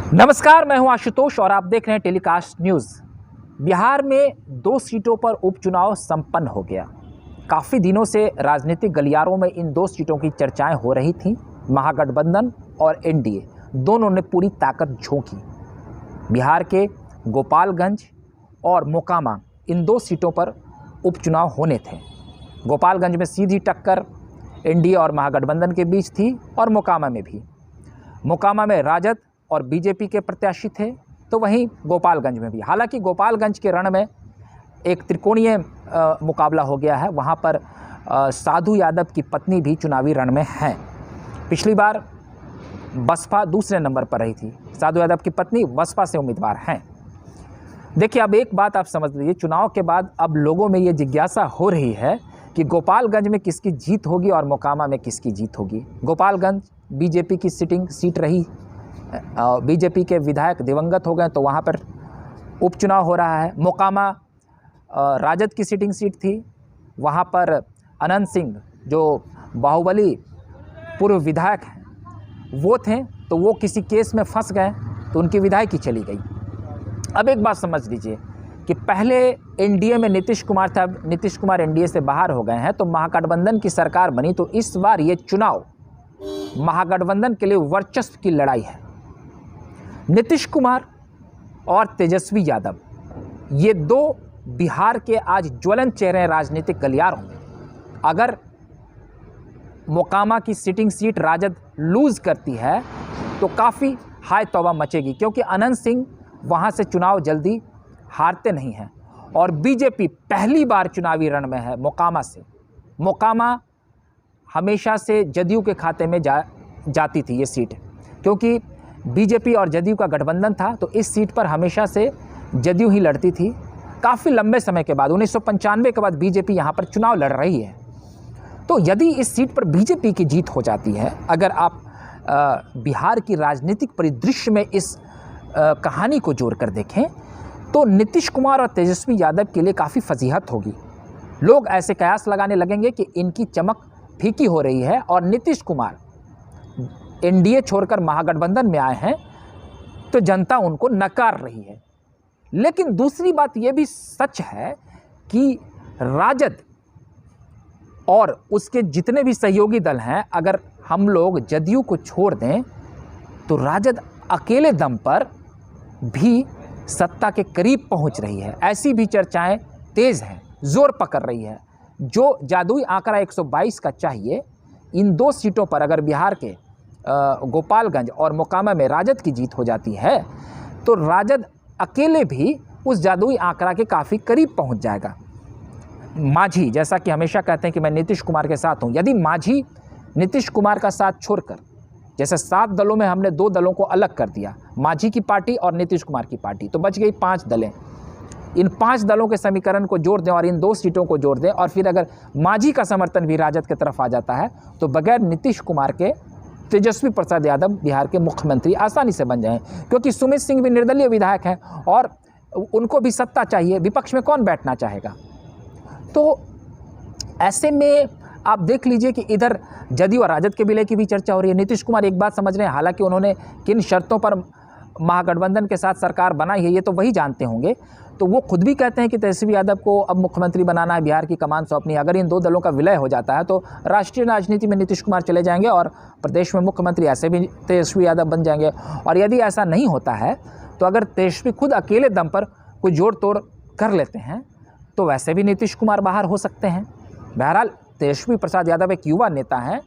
नमस्कार, मैं हूं आशुतोष और आप देख रहे हैं टेलीकास्ट न्यूज़। बिहार में 2 सीटों पर उपचुनाव संपन्न हो गया। काफ़ी दिनों से राजनीतिक गलियारों में इन 2 सीटों की चर्चाएं हो रही थीं। महागठबंधन और एनडीए दोनों ने पूरी ताकत झोंकी। बिहार के गोपालगंज और मोकामा, इन 2 सीटों पर उपचुनाव होने थे। गोपालगंज में सीधी टक्कर एनडीए और महागठबंधन के बीच थी और मोकामा में भी। मोकामा में राजद और बीजेपी के प्रत्याशी थे, तो वहीं गोपालगंज में भी। हालांकि गोपालगंज के रण में एक त्रिकोणीय मुकाबला हो गया है। वहां पर साधु यादव की पत्नी भी चुनावी रण में हैं। पिछली बार बसपा दूसरे नंबर पर रही थी। साधु यादव की पत्नी बसपा से उम्मीदवार हैं। देखिए, अब एक बात आप समझ लीजिए, चुनाव के बाद अब लोगों में ये जिज्ञासा हो रही है कि गोपालगंज में किसकी जीत होगी और मोकामा में किसकी जीत होगी। गोपालगंज बीजेपी की सिटिंग सीट रही, बीजेपी के विधायक दिवंगत हो गए, तो वहाँ पर उपचुनाव हो रहा है। मोकामा राजद की सिटिंग सीट थी, वहाँ पर अनंत सिंह जो बाहुबली पूर्व विधायक हैं वो थे, तो वो किसी केस में फंस गए तो उनकी विधायकी चली गई। अब एक बात समझ लीजिए कि पहले एनडीए में नीतीश कुमार था, अब नीतीश कुमार एनडीए से बाहर हो गए हैं, तो महागठबंधन की सरकार बनी, तो इस बार ये चुनाव महागठबंधन के लिए वर्चस्व की लड़ाई है। नीतीश कुमार और तेजस्वी यादव, ये 2 बिहार के आज ज्वलंत चेहरे हैं राजनीतिक गलियारों में। अगर मोकामा की सिटिंग सीट राजद लूज करती है तो काफ़ी हाय तौबा मचेगी, क्योंकि अनंत सिंह वहाँ से चुनाव जल्दी हारते नहीं हैं और बीजेपी पहली बार चुनावी रण में है मोकामा से। मोकामा हमेशा से जदयू के खाते में जाती थी ये सीट, क्योंकि बीजेपी और जदयू का गठबंधन था, तो इस सीट पर हमेशा से जदयू ही लड़ती थी। काफ़ी लंबे समय के बाद 1995 के बाद बीजेपी यहाँ पर चुनाव लड़ रही है। तो यदि इस सीट पर बीजेपी की जीत हो जाती है, अगर आप बिहार की राजनीतिक परिदृश्य में इस कहानी को जोड़कर देखें, तो नीतीश कुमार और तेजस्वी यादव के लिए काफ़ी फजीहत होगी। लोग ऐसे कयास लगाने लगेंगे कि इनकी चमक फीकी हो रही है और नीतीश कुमार एनडीए छोड़कर महागठबंधन में आए हैं, तो जनता उनको नकार रही है। लेकिन दूसरी बात यह भी सच है कि राजद और उसके जितने भी सहयोगी दल हैं, अगर हम लोग जदयू को छोड़ दें, तो राजद अकेले दम पर भी सत्ता के करीब पहुंच रही है। ऐसी भी चर्चाएं तेज हैं, जोर पकड़ रही है। जो जादुई आंकड़ा 122 का चाहिए, इन 2 सीटों पर अगर बिहार के गोपालगंज और मोकामा में राजद की जीत हो जाती है, तो राजद अकेले भी उस जादुई आंकड़ा के काफ़ी करीब पहुंच जाएगा। मांझी, जैसा कि हमेशा कहते हैं कि मैं नीतीश कुमार के साथ हूं, यदि मांझी नीतीश कुमार का साथ छोड़कर, जैसे 7 दलों में हमने 2 दलों को अलग कर दिया, मांझी की पार्टी और नीतीश कुमार की पार्टी, तो बच गई 5 दलें। इन 5 दलों के समीकरण को जोड़ दें और इन 2 सीटों को जोड़ दें, और फिर अगर मांझी का समर्थन भी राजद की तरफ आ जाता है, तो बगैर नीतीश कुमार के तेजस्वी प्रसाद यादव बिहार के मुख्यमंत्री आसानी से बन जाएं, क्योंकि सुमित सिंह भी निर्दलीय विधायक हैं और उनको भी सत्ता चाहिए। विपक्ष में कौन बैठना चाहेगा? तो ऐसे में आप देख लीजिए कि इधर जदयू और राजद के विलय की भी चर्चा हो रही है। नीतीश कुमार एक बात समझ रहे हैं, हालांकि उन्होंने किन शर्तों पर महागठबंधन के साथ सरकार बनाई है ये तो वही जानते होंगे, तो वो खुद भी कहते हैं कि तेजस्वी यादव को अब मुख्यमंत्री बनाना है, बिहार की कमान सौंपनी है। अगर इन 2 दलों का विलय हो जाता है तो राष्ट्रीय राजनीति में नीतीश कुमार चले जाएंगे और प्रदेश में मुख्यमंत्री ऐसे भी तेजस्वी यादव बन जाएंगे। और यदि ऐसा नहीं होता है, तो अगर तेजस्वी खुद अकेले दम पर कोई जोड़ तोड़ कर लेते हैं, तो वैसे भी नीतीश कुमार बाहर हो सकते हैं। बहरहाल तेजस्वी प्रसाद यादव एक युवा नेता हैं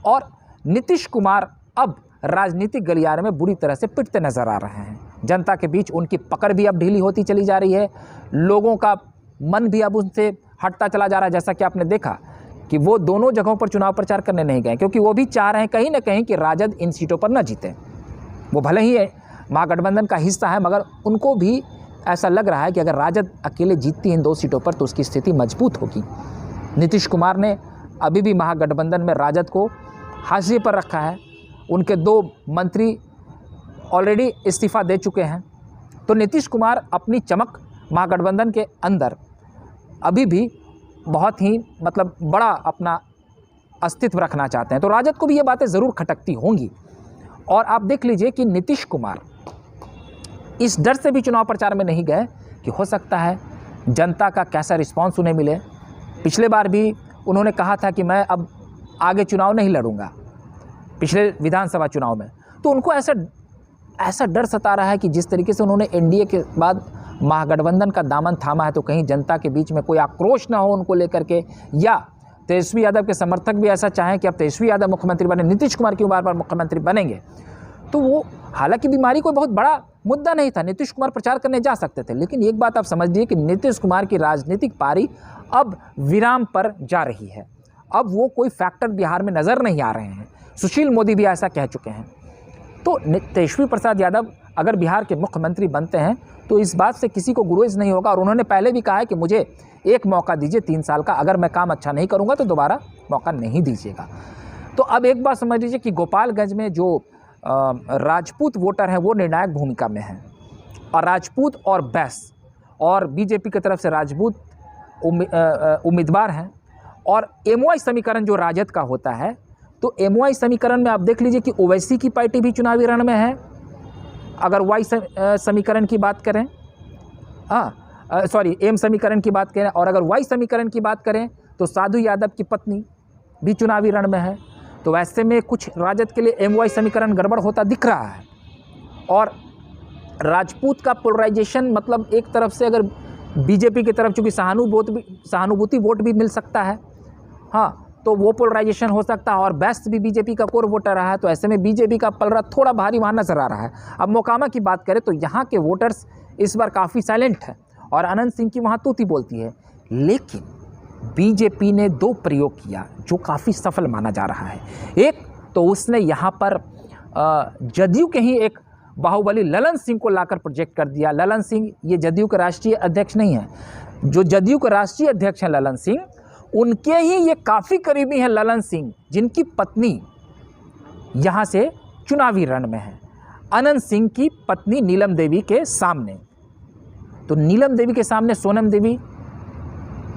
और नीतीश कुमार अब राजनीतिक गलियारे में बुरी तरह से पिटते नजर आ रहे हैं। जनता के बीच उनकी पकड़ भी अब ढीली होती चली जा रही है। लोगों का मन भी अब उनसे हटता चला जा रहा है। जैसा कि आपने देखा कि वो दोनों जगहों पर चुनाव प्रचार करने नहीं गए, क्योंकि वो भी चाह रहे हैं कहीं ना कहीं कि राजद इन सीटों पर न जीते। वो भले ही महागठबंधन का हिस्सा है, मगर उनको भी ऐसा लग रहा है कि अगर राजद अकेले जीतती इन 2 सीटों पर तो उसकी स्थिति मजबूत होगी। नीतीश कुमार ने अभी भी महागठबंधन में राजद को हाशिए पर रखा है। उनके 2 मंत्री ऑलरेडी इस्तीफा दे चुके हैं, तो नीतीश कुमार अपनी चमक महागठबंधन के अंदर अभी भी बहुत ही बड़ा अपना अस्तित्व रखना चाहते हैं, तो राजद को भी ये बातें ज़रूर खटकती होंगी। और आप देख लीजिए कि नीतीश कुमार इस डर से भी चुनाव प्रचार में नहीं गए कि हो सकता है जनता का कैसा रिस्पांस उन्हें मिले। पिछले बार भी उन्होंने कहा था कि मैं अब आगे चुनाव नहीं लड़ूंगा, पिछले विधानसभा चुनाव में। तो उनको ऐसा डर सता रहा है कि जिस तरीके से उन्होंने एनडीए के बाद महागठबंधन का दामन थामा है, तो कहीं जनता के बीच में कोई आक्रोश ना हो उनको लेकर के, या तेजस्वी यादव के समर्थक भी ऐसा चाहें कि अब तेजस्वी यादव मुख्यमंत्री बने, नीतीश कुमार क्यों बार बार मुख्यमंत्री बनेंगे। तो वो, हालांकि बीमारी कोई बहुत बड़ा मुद्दा नहीं था, नीतीश कुमार प्रचार करने जा सकते थे, लेकिन एक बात आप समझ लीजिए कि नीतीश कुमार की राजनीतिक पारी अब विराम पर जा रही है। अब वो कोई फैक्टर बिहार में नज़र नहीं आ रहे हैं। सुशील मोदी भी ऐसा कह चुके हैं। तो तेजस्वी प्रसाद यादव अगर बिहार के मुख्यमंत्री बनते हैं तो इस बात से किसी को गुरेज नहीं होगा, और उन्होंने पहले भी कहा है कि मुझे एक मौका दीजिए 3 साल का, अगर मैं काम अच्छा नहीं करूंगा तो दोबारा मौका नहीं दीजिएगा। तो अब एक बात समझ लीजिए कि गोपालगंज में जो राजपूत वोटर हैं वो निर्णायक भूमिका में हैं, और राजपूत और बैस और बीजेपी की तरफ से राजपूत उम्मीदवार हैं, और एमओआई समीकरण जो राजद का होता है, तो एमओआई समीकरण में आप देख लीजिए कि ओवैसी की पार्टी भी चुनावी रण में है। अगर वाई समीकरण की बात करें, एम समीकरण की बात करें, और अगर वाई समीकरण की बात करें तो साधु यादव की पत्नी भी चुनावी रण में है। तो वैसे में कुछ राजद के लिए एमवाई समीकरण गड़बड़ होता दिख रहा है। और राजपूत का पोलराइजेशन, मतलब एक तरफ से अगर बीजेपी की तरफ चूँकि सहानुभूति वोट भी मिल सकता है, हाँ, तो वो पोलराइजेशन हो सकता है, और बेस्ट भी बीजेपी का कोर वोटर रहा है, तो ऐसे में बीजेपी का पलड़ा थोड़ा भारी वहाँ नजर आ रहा है। अब मोकामा की बात करें तो यहाँ के वोटर्स इस बार काफ़ी साइलेंट हैं, और अनंत सिंह की वहाँ तूती बोलती है। लेकिन बीजेपी ने 2 प्रयोग किया जो काफ़ी सफल माना जा रहा है। एक तो उसने यहाँ पर जदयू के ही एक बाहुबली ललन सिंह को लाकर प्रोजेक्ट कर दिया। ललन सिंह ये जदयू के राष्ट्रीय अध्यक्ष नहीं है, जो जदयू के राष्ट्रीय अध्यक्ष हैं ललन सिंह, उनके ही ये काफ़ी करीबी हैं ललन सिंह, जिनकी पत्नी यहाँ से चुनावी रण में है, अनंत सिंह की पत्नी नीलम देवी के सामने। तो नीलम देवी के सामने सोनम देवी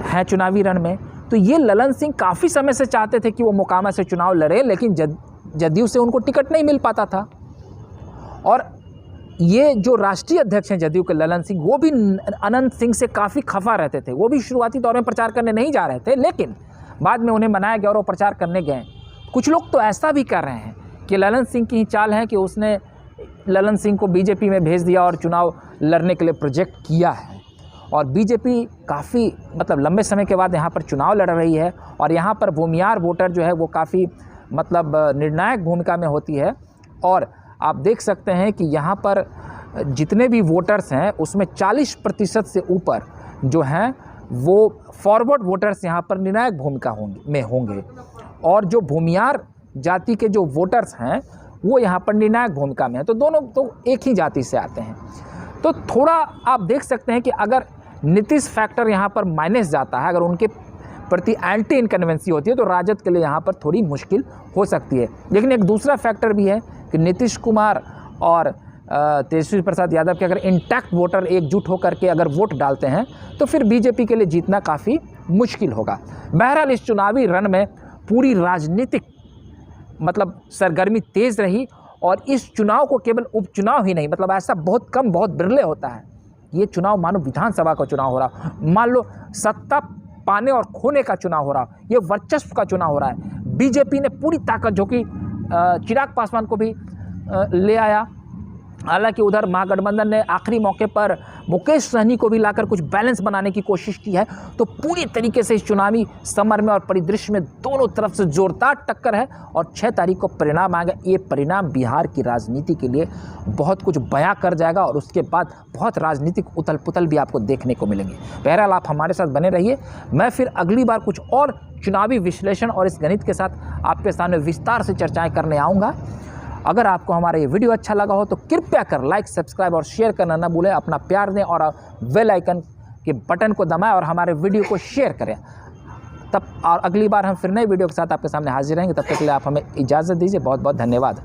है चुनावी रण में। तो ये ललन सिंह काफ़ी समय से चाहते थे कि वो मोकामा से चुनाव लड़े, लेकिन जदयू से उनको टिकट नहीं मिल पाता था। और ये जो राष्ट्रीय अध्यक्ष हैं जदयू के ललन सिंह, वो भी अनंत सिंह से काफ़ी खफा रहते थे। वो भी शुरुआती दौर में प्रचार करने नहीं जा रहे थे, लेकिन बाद में उन्हें मनाया गया और वो प्रचार करने गए। कुछ लोग तो ऐसा भी कर रहे हैं कि ललन सिंह की ही चाल है कि उसने ललन सिंह को बीजेपी में भेज दिया और चुनाव लड़ने के लिए प्रोजेक्ट किया है। और बीजेपी काफ़ी मतलब लंबे समय के बाद यहाँ पर चुनाव लड़ रही है, और यहाँ पर भूमियार वोटर जो है वो काफ़ी मतलब निर्णायक भूमिका में होती है। और आप देख सकते हैं कि यहाँ पर जितने भी वोटर्स हैं उसमें 40% से ऊपर जो हैं वो फॉरवर्ड वोटर्स यहाँ पर निर्णायक भूमिका होंगे, और जो भूमियार जाति के जो वोटर्स हैं वो यहाँ पर निर्णायक भूमिका में है। तो दोनों तो एक ही जाति से आते हैं। तो थोड़ा आप देख सकते हैं कि अगर नीतीश फैक्टर यहाँ पर माइनस जाता है, अगर उनके प्रति एंटी इनकन्वेंसी होती है, तो राजद के लिए यहाँ पर थोड़ी मुश्किल हो सकती है। लेकिन एक दूसरा फैक्टर भी है कि नीतीश कुमार और तेजस्वी प्रसाद यादव के अगर इंटैक्ट वोटर एकजुट होकर के अगर वोट डालते हैं तो फिर बीजेपी के लिए जीतना काफ़ी मुश्किल होगा। बहरहाल इस चुनावी रण में पूरी राजनीतिक मतलब सरगर्मी तेज़ रही, और इस चुनाव को केवल उपचुनाव ही नहीं, मतलब ऐसा बहुत कम बहुत बिरले होता है, ये चुनाव मानो विधानसभा का चुनाव हो रहा, मान लो सत्ता पाने और खोने का चुनाव हो रहा, ये वर्चस्व का चुनाव हो रहा है। बीजेपी ने पूरी ताकत, जो कि चिराग पासवान को भी ले आया, हालांकि उधर महागठबंधन ने आखिरी मौके पर मुकेश सहनी को भी लाकर कुछ बैलेंस बनाने की कोशिश की है। तो पूरी तरीके से इस चुनावी समर में और परिदृश्य में दोनों तरफ से जोरदार टक्कर है, और 6 तारीख को परिणाम आएगा। ये परिणाम बिहार की राजनीति के लिए बहुत कुछ बयां कर जाएगा, और उसके बाद बहुत राजनीतिक उथल पुथल भी आपको देखने को मिलेंगे। बहरहाल आप हमारे साथ बने रहिए, मैं फिर अगली बार कुछ और चुनावी विश्लेषण और इस गणित के साथ आपके सामने विस्तार से चर्चाएँ करने आऊँगा। अगर आपको हमारा ये वीडियो अच्छा लगा हो तो कृपया कर लाइक, सब्सक्राइब और शेयर करना ना भूलें। अपना प्यार दें और बेल आइकन के बटन को दबाएं और हमारे वीडियो को शेयर करें। तब और अगली बार हम फिर नए वीडियो के साथ आपके सामने हाजिर रहेंगे। तब तक के लिए आप हमें इजाज़त दीजिए। बहुत बहुत धन्यवाद।